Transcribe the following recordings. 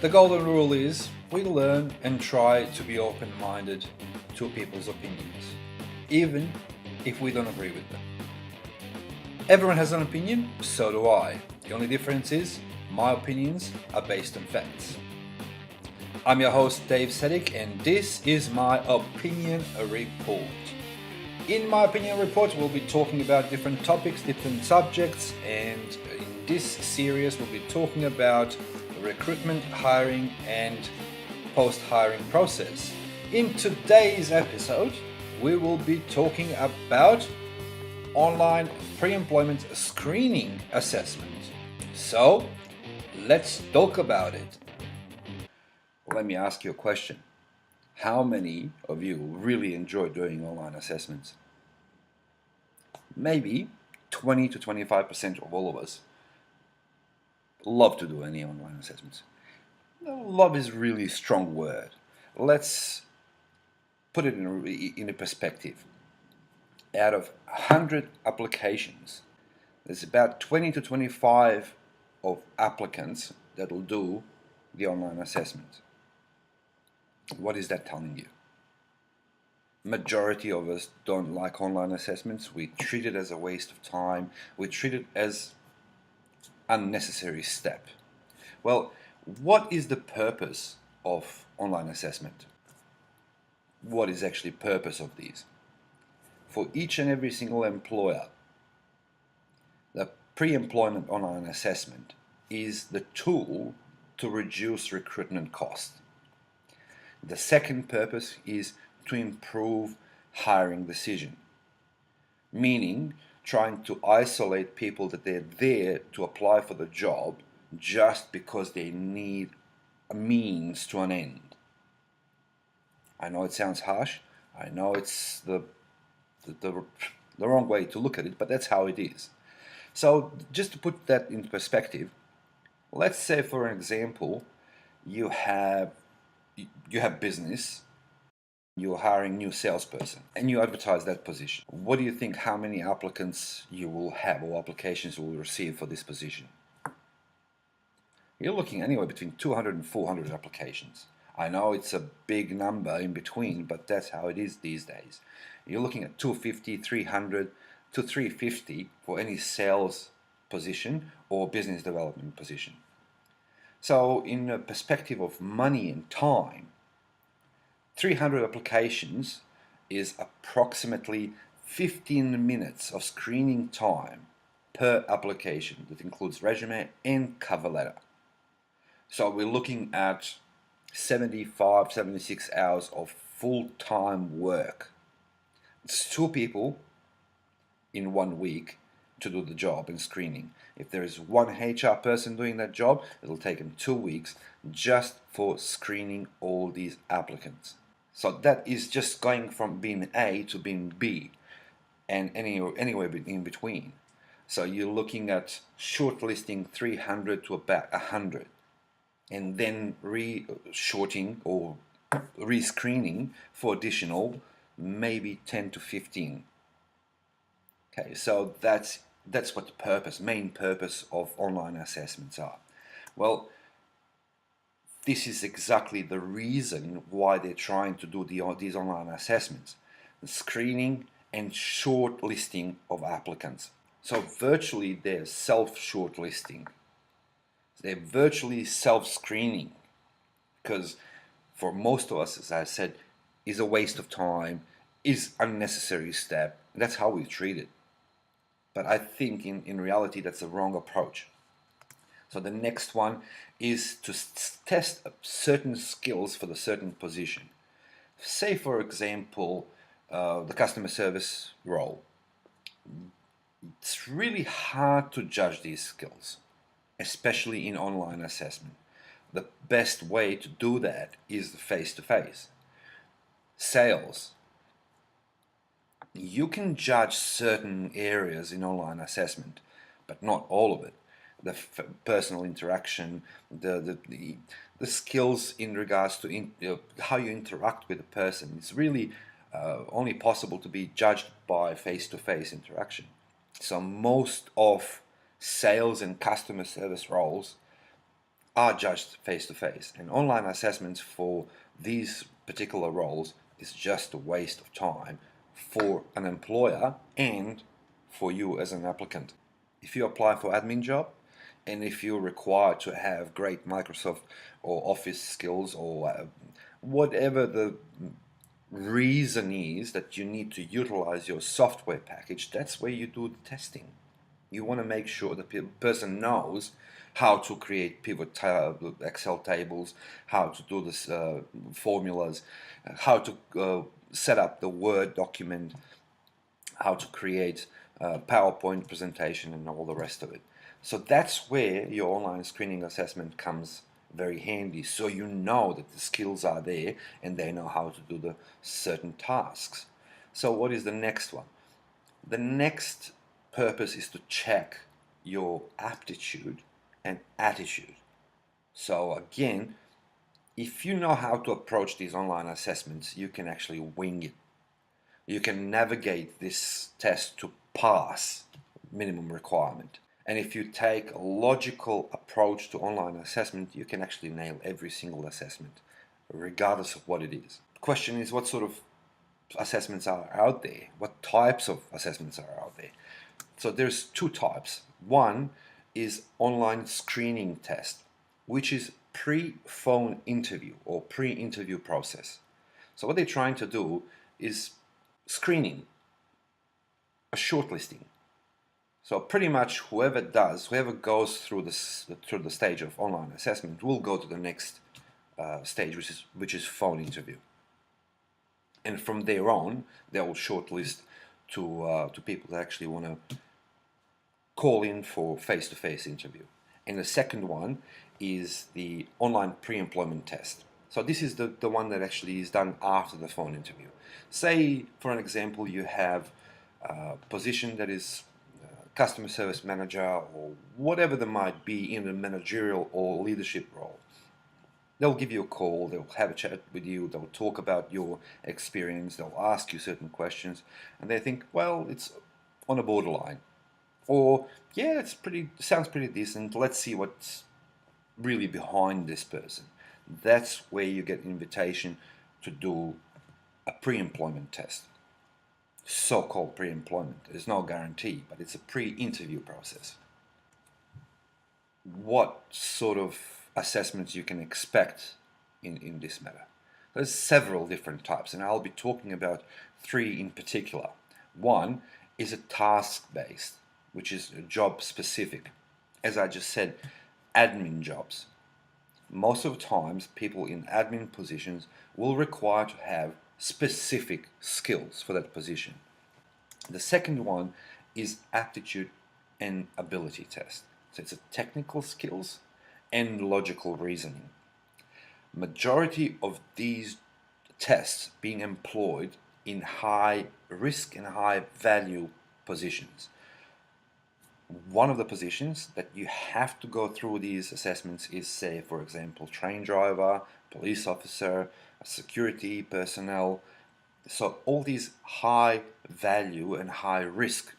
The golden rule is we learn and try to be open-minded to people's opinions, even if we don't agree with them. Everyone has an opinion, so do I. The only difference is my opinions are based on facts. I'm your host Dave Sedic, and this is my opinion report. In my opinion report, we'll be talking about different topics, different subjects, and in this series we'll be talking about recruitment, hiring, and post-hiring process. In today's episode, we will be talking about online pre-employment screening assessment. So, let's talk about it. Let me ask you a question. How many of you really enjoy doing online assessments? Maybe 20 to 25% of all of us love to do any online assessments. Love is really a strong word. Let's put it in a perspective. Out of 100 applications, there's about 20 to 25 of applicants that will do the online assessment. What is that telling you? Majority of us don't like online assessments. We treat it as a waste of time. We treat it as unnecessary step. Well, what is the purpose of online assessment? What is actually the purpose of these? For each and every single employer, the pre-employment online assessment is the tool to reduce recruitment costs. The second purpose is to improve hiring decision, meaning trying to isolate people that they're there to apply for the job just because they need a means to an end. I know it sounds harsh. I know it's the wrong way to look at it, but that's how it is. So just to put that into perspective, let's say for an example, you have business. You're hiring a new salesperson and you advertise that position. What do you think how many applicants you will have or applications you will receive for this position? You're looking anywhere between 200 and 400 applications. I know it's a big number in between, but that's how it is these days. You're looking at 250, 300 to 350 for any sales position or business development position. So in a perspective of money and time, 300 applications is approximately 15 minutes of screening time per application. That includes resume and cover letter. So we're looking at 75, 76 hours of full-time work. It's 2 people in 1 week to do the job and screening. If there is one HR person doing that job, it'll take them 2 weeks just for screening all these applicants. So that is just going from being A to being B and anywhere in between. So you're looking at shortlisting 300 to about 100 and then re-shorting or re-screening for additional maybe 10 to 15. Okay, so that's what the main purpose of online assessments are. Well, this is exactly the reason why they're trying to do these online assessments, the screening and shortlisting of applicants. So virtually they're self-shortlisting. They're virtually self-screening because for most of us, as I said, is a waste of time, is unnecessary step. That's how we treat it. But I think in reality that's the wrong approach. So the next one is to test certain skills for the certain position. Say for example, the customer service role. It's really hard to judge these skills, especially in online assessment. The best way to do that is face-to-face. Sales. You can judge certain areas in online assessment, but not all of it. The personal interaction, the skills in regards to how you interact with a person. It's really only possible to be judged by face-to-face interaction. So most of sales and customer service roles are judged face to face, and online assessments for these particular roles is just a waste of time for an employer and for you as an applicant. If you apply for admin job, and if you're required to have great Microsoft or Office skills, or whatever the reason is that you need to utilize your software package, that's where you do the testing. You want to make sure the person knows how to create Excel tables, how to do this formulas, how to set up the Word document, how to create a PowerPoint presentation, and all the rest of it. So that's where your online screening assessment comes very handy, so you know that the skills are there and they know how to do the certain tasks. So what is the next one? The next purpose is to check your aptitude and attitude. So again, if you know how to approach these online assessments, you can actually wing it. You can navigate this test to pass minimum requirement. And if you take a logical approach to online assessment, you can actually nail every single assessment, regardless of what it is. The question is, what sort of assessments are out there? What types of assessments are out there? So there's two types. One is online screening test, which is pre-phone interview or pre-interview process. So what they're trying to do is screening, a shortlisting. So pretty much whoever goes through the stage of online assessment will go to the next stage, which is phone interview. And from there on, they will shortlist to people that actually want to call in for face-to-face interview. And the second one is the online pre-employment test. So this is the one that actually is done after the phone interview. Say, for an example, you have a position that is customer service manager or whatever there might be in a managerial or leadership role. They'll give you a call, they'll have a chat with you, they'll talk about your experience, they'll ask you certain questions, and they think, well, it's on a borderline. Or, yeah, sounds pretty decent, let's see what's really behind this person. That's where you get an invitation to do a pre-employment test. So-called pre-employment. There's no guarantee, but it's a pre-interview process. What sort of assessments you can expect in this matter? There's several different types, and I'll be talking about three in particular. One is a task-based, which is job-specific. As I just said, admin jobs. Most of the times, people in admin positions will require to have specific skills for that position. The second one is aptitude and ability test. So it's a technical skills and logical reasoning. Majority of these tests being employed in high risk and high value positions. One of the positions that you have to go through these assessments is, say, for example, train driver, police officer, security personnel. So all these high value and high risk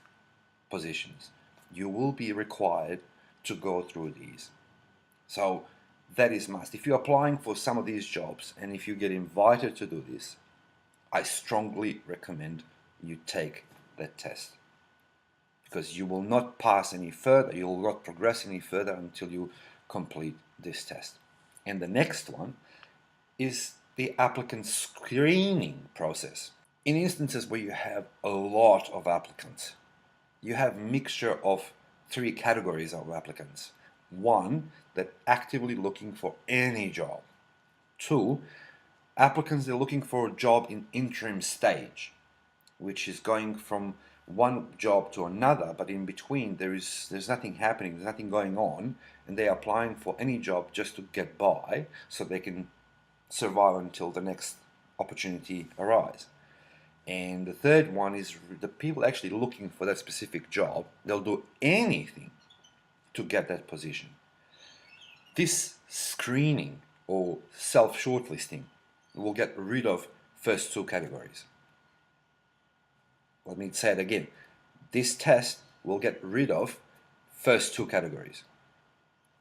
positions, you will be required to go through these. So that is must. If you're applying for some of these jobs and if you get invited to do this, I strongly recommend you take that test, because you will not pass any further, you will not progress any further until you complete this test. And the next one is the applicant screening process. In instances where you have a lot of applicants, you have a mixture of three categories of applicants. One, that actively looking for any job. Two, applicants that are looking for a job in interim stage, which is going from one job to another, but in between there's nothing happening, there's nothing going on, and they're applying for any job just to get by so they can survive until the next opportunity arises. And the third one is the people actually looking for that specific job. They'll do anything to get that position. This screening or self-shortlisting will get rid of first two categories. Let me say it again. This test will get rid of first two categories.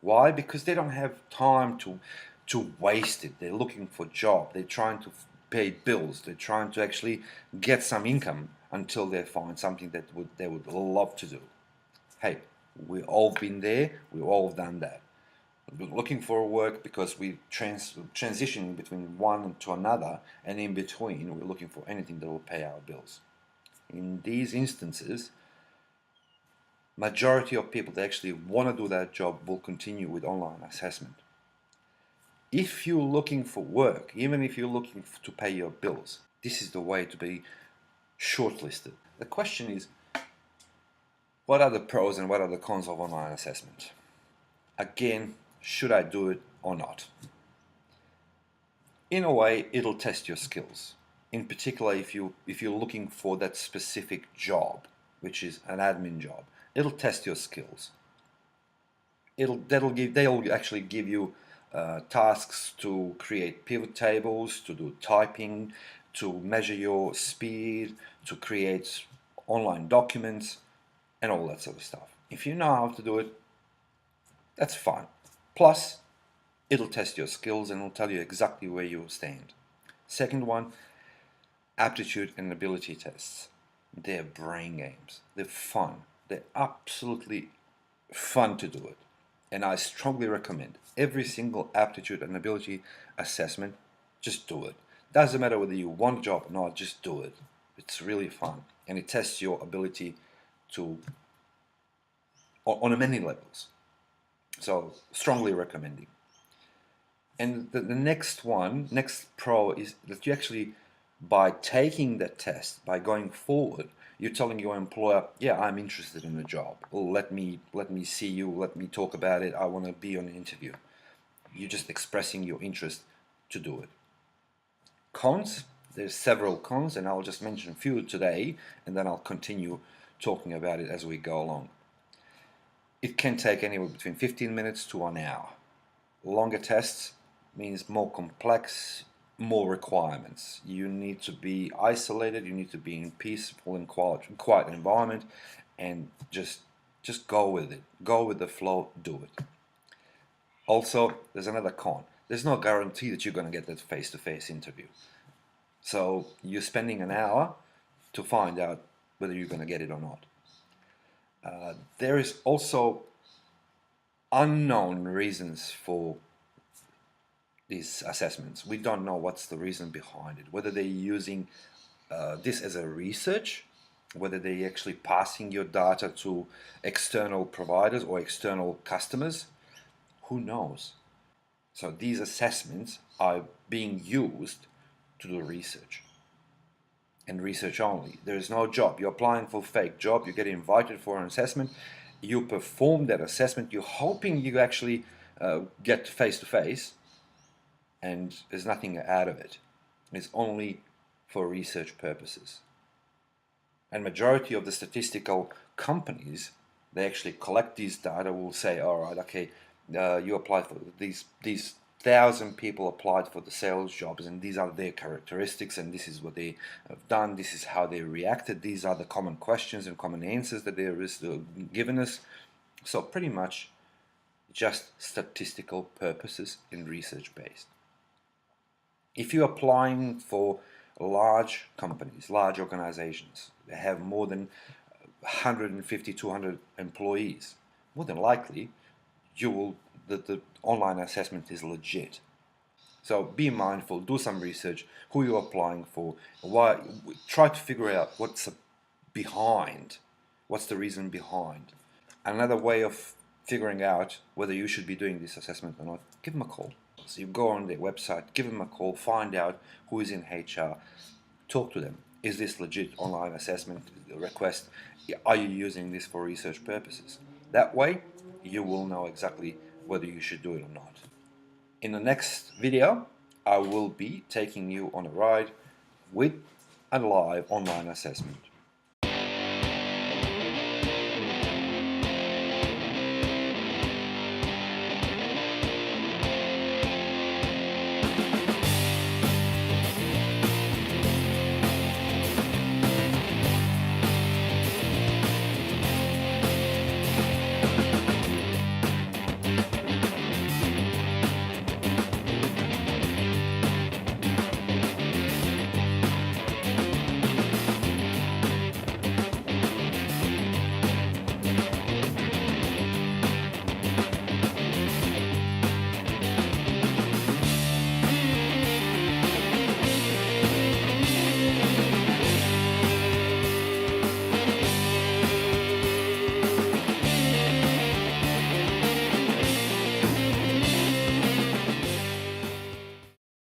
Why? Because they don't have time to waste it. They're looking for a job. They're trying to pay bills. They're trying to actually get some income until they find something that they would love to do. Hey, we've all been there. We've all done that. We're looking for work because we transitioning between one to another, and in between we're looking for anything that will pay our bills. In these instances, majority of people that actually want to do that job will continue with online assessment. If you're looking for work, even if you're looking to pay your bills, this is the way to be shortlisted. The question is, what are the pros and what are the cons of online assessment? Again, should I do it or not? In a way, it'll test your skills. In particular, if you're looking for that specific job, which is an admin job, it'll test your skills. They'll actually give you tasks to create pivot tables, to do typing, to measure your speed, to create online documents, and all that sort of stuff. If you know how to do it, that's fine. Plus, it'll test your skills and it'll tell you exactly where you stand. Second one, aptitude and ability tests. They're brain games. They're fun. They're absolutely fun to do it. And I strongly recommend every single aptitude and ability assessment, just do it. Doesn't matter whether you want a job or not, just do it. It's really fun. And it tests your ability to on many levels. So strongly recommending. And the next pro is that you actually, by taking that test, by going forward, you're telling your employer, yeah, I'm interested in the job. Well, let me see you, let me talk about it, I want to be on an interview. You're just expressing your interest to do it. Cons, there's several cons, and I'll just mention a few today, and then I'll continue talking about it as we go along. It can take anywhere between 15 minutes to 1 hour. Longer tests means more complex, more requirements. You need to be isolated, you need to be in peaceful and quiet environment, and just go with it. Go with the flow, do it. Also, there's another con. There's no guarantee that you're going to get that face-to-face interview. So you're spending an hour to find out whether you're going to get it or not. There is also unknown reasons for these assessments. We don't know what's the reason behind it, whether they're using this as a research, whether they're actually passing your data to external providers or external customers. Who knows? So these assessments are being used to do research, and research only. There is no job. You're applying for a fake job, you get invited for an assessment, you perform that assessment, you're hoping you actually get face-to-face, and there's nothing out of it. It's only for research purposes. And majority of the statistical companies, they actually collect these data, will say, all right, okay, you applied for these 1,000 people applied for the sales jobs, and these are their characteristics, and this is what they have done, this is how they reacted, these are the common questions and common answers that they're given us. So pretty much just statistical purposes and research based. If you're applying for large companies, large organizations, they have more than 150, 200 employees, more than likely the online assessment is legit. So be mindful, do some research, who you're applying for, why, try to figure out what's behind, what's the reason behind. Another way of figuring out whether you should be doing this assessment or not, give them a call. So you go on their website, give them a call, find out who is in HR, talk to them. Is this legit online assessment request? Are you using this for research purposes? That way, you will know exactly whether you should do it or not. In the next video, I will be taking you on a ride with a live online assessment.